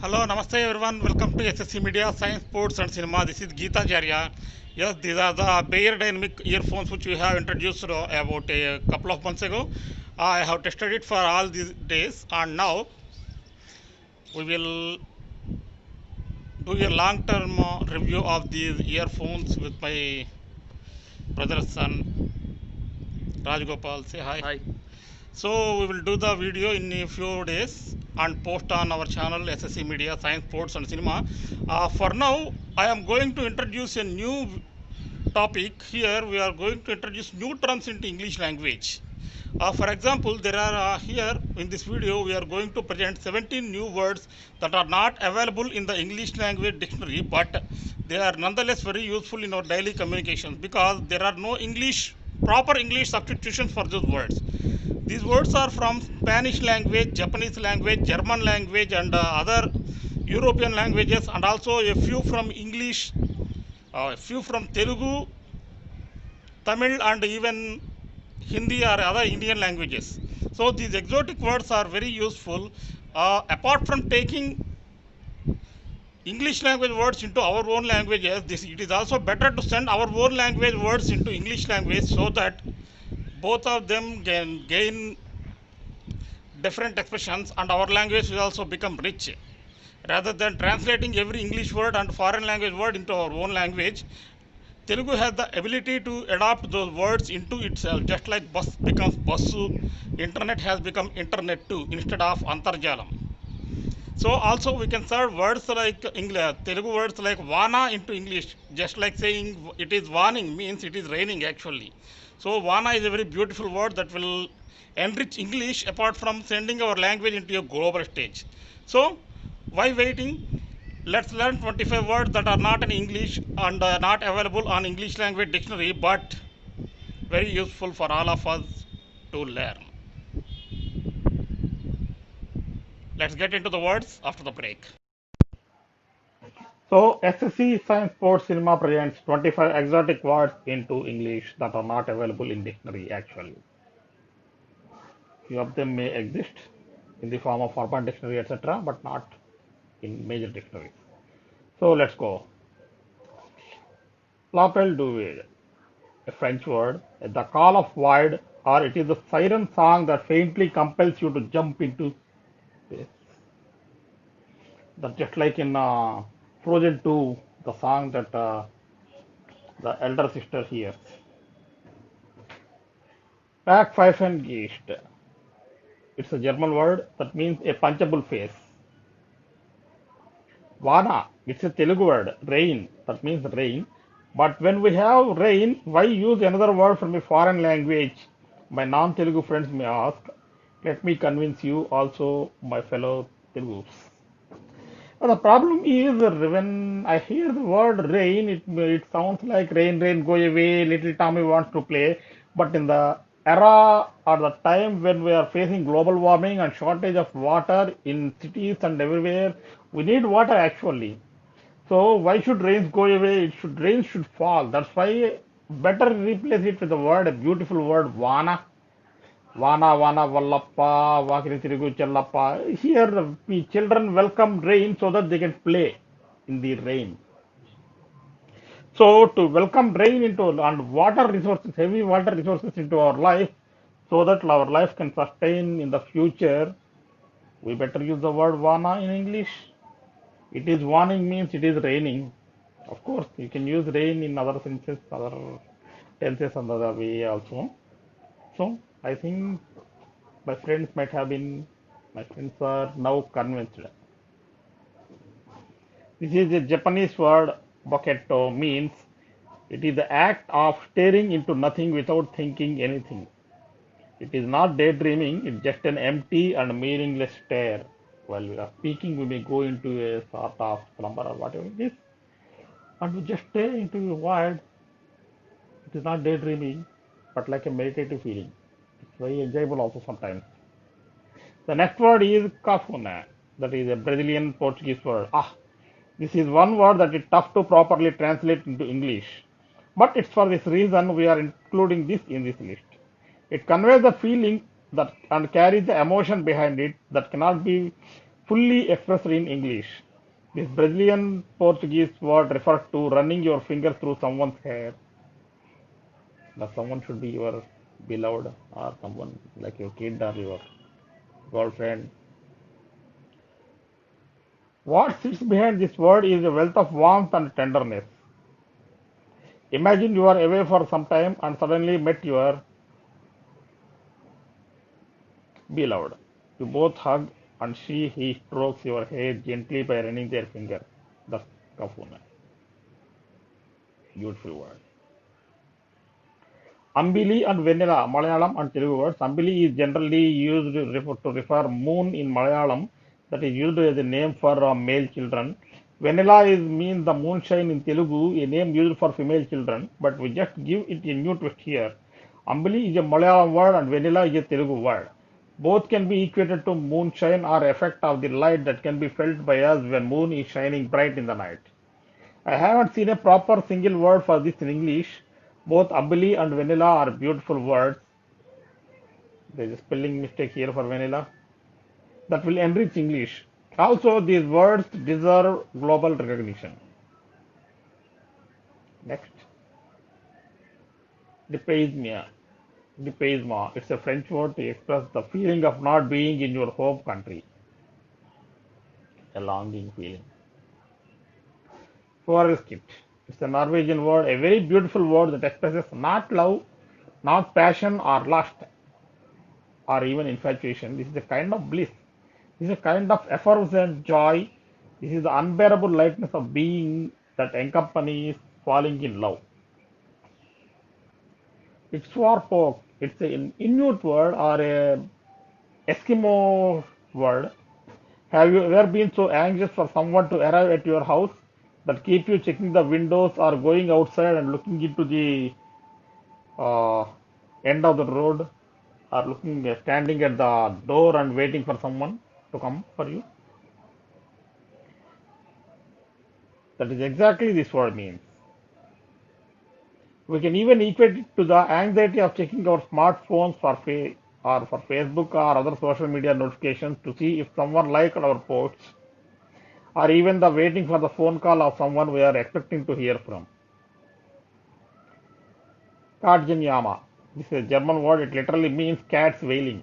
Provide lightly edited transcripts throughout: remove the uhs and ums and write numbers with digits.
Hello, namaste everyone. Welcome to SSC Media Science, Sports and Cinema. This is Geeta Jarya. Yes, these are the Bayer Dynamic earphones which we have introduced about a couple of months ago. I have tested it for all these days, and now we will do a long-term review of these earphones with my brother's son Rajgopal. Say hi. Hi. So we will do the video in a few days and post on our channel SSC Media Science, Sports and Cinema. For now, I am going to introduce a new topic. Here we are going to introduce new terms into English language. For example, there are here in this video we are going to present 17 new words that are not available in the English language dictionary, but they are nonetheless very useful in our daily communications because there are no proper English substitutions for those words. These words are from Spanish language, Japanese language, German language, and other European languages, and also a few from English, a few from Telugu, Tamil, and even Hindi or other Indian languages. So these exotic words are very useful. Apart from taking English language words into our own languages, it is also better to send our own language words into English language so that both of them can gain different expressions and our language will also become rich. Rather than translating every English word and foreign language word into our own language, Telugu has the ability to adapt those words into itself, just like bus becomes bassu, internet has become internet too instead of antarjalam. So also we can serve words like English, Telugu words like vana into English, just like saying it is warning means it is raining actually. So vana is a very beautiful word that will enrich English apart from sending our language into a global stage. So why waiting? Let's learn 25 words that are not in English and not available on English language dictionary, but very useful for all of us to learn. Let's get into the words after the break. So, SSC Science Sports Cinema presents 25 exotic words into English that are not available in dictionary actually. Few of them may exist in the form of urban dictionary, etc., but not in major dictionaries. So, let's go. L'appel du vide, a French word, the call of void, or it is a siren song that faintly compels you to jump into space. That just like in Frozen 2, the song that the elder sister hears. Backpfeifengeist. It's a German word that means a punchable face. Vana. It's a Telugu word. Rain. That means rain. But when we have rain, why use another word from a foreign language? My non-Telugu friends may ask. Let me convince you also, my fellow Telugus. The problem is when I hear the word rain, it sounds like rain, rain, go away, little Tommy wants to play. But in the era or the time when we are facing global warming and shortage of water in cities and everywhere, we need water actually. So why should rains go away? Rain should fall. That's why better replace it with the word, a beautiful word, vana. Vana, Vana, Vallappa, Vakiri Tirigu Chellappa. Here, the children welcome rain so that they can play in the rain. So, to welcome rain into and water resources, heavy water resources into our life, so that our life can sustain in the future, we better use the word Vana in English. It is warning means it is raining. Of course, you can use rain in other senses, other tenses, another way also. So, I think my friends might have been, my friends are now convinced. This is a Japanese word, boketo, means it is the act of staring into nothing without thinking anything. It is not daydreaming, it's just an empty and meaningless stare. While we are speaking, we may go into a sort of slumber or whatever it is, and we just stare into a void. It is not daydreaming, but like a meditative feeling. It's very enjoyable also sometimes. The next word is kafuna. That is a Brazilian Portuguese word. This is one word that is tough to properly translate into English. But it's for this reason we are including this in this list. It conveys the feeling that and carries the emotion behind it that cannot be fully expressed in English. This Brazilian Portuguese word refers to running your finger through someone's hair. The someone should be your beloved or someone like your kid or your girlfriend. What sits behind this word is a wealth of warmth and tenderness. Imagine you are away for some time and suddenly met your beloved. You both hug and he strokes your hair gently by running their finger. That's kafuna. Beautiful word. Ambili and vanilla, Malayalam and Telugu words. Ambili is generally used to refer moon in Malayalam, that is used as a name for male children. Vanilla is means the moonshine in Telugu, a name used for female children, but we just give it a new twist here. Ambili is a Malayalam word and vanilla is a Telugu word. Both can be equated to moonshine or effect of the light that can be felt by us when moon is shining bright in the night. I haven't seen a proper single word for this in English. Both Ambili and vanilla are beautiful words. There is a spelling mistake here for vanilla that will enrich English. Also, these words deserve global recognition. Next, dépaysement. Dépaysement. It's a French word to express the feeling of not being in your home country. A longing feeling. Forelsket. It's a Norwegian word, a very beautiful word that expresses not love, not passion or lust, or even infatuation. This is a kind of bliss. This is a kind of effervescent joy. This is the unbearable lightness of being that accompanies falling in love. It's Swarpok. It's an Inuit word or a Eskimo word. Have you ever been so anxious for someone to arrive at your house that keep you checking the windows or going outside and looking into the uh, end of the road or standing at the door and waiting for someone to come for you? That is exactly this word means. We can even equate it to the anxiety of checking our smartphones or for Facebook or other social media notifications to see if someone liked our posts, or even the waiting for the phone call of someone we are expecting to hear from. Katjanyama. This is a German word. It literally means cats wailing.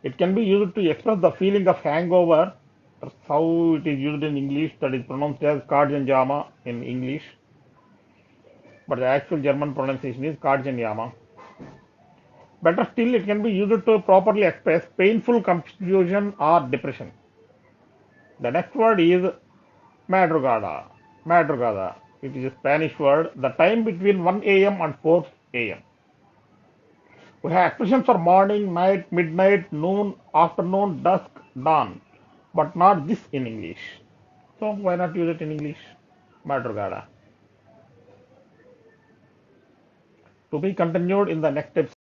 It can be used to express the feeling of hangover. That's how it is used in English. That is pronounced as Katjanyama in English. But the actual German pronunciation is Katjanyama. Better still, it can be used to properly express painful confusion or depression. The next word is madrugada. Madrugada. It is a Spanish word. The time between 1 a.m. and 4 a.m. We have expressions for morning, night, midnight, noon, afternoon, dusk, dawn, but not this in English. So why not use it in English? Madrugada. To be continued in the next episode.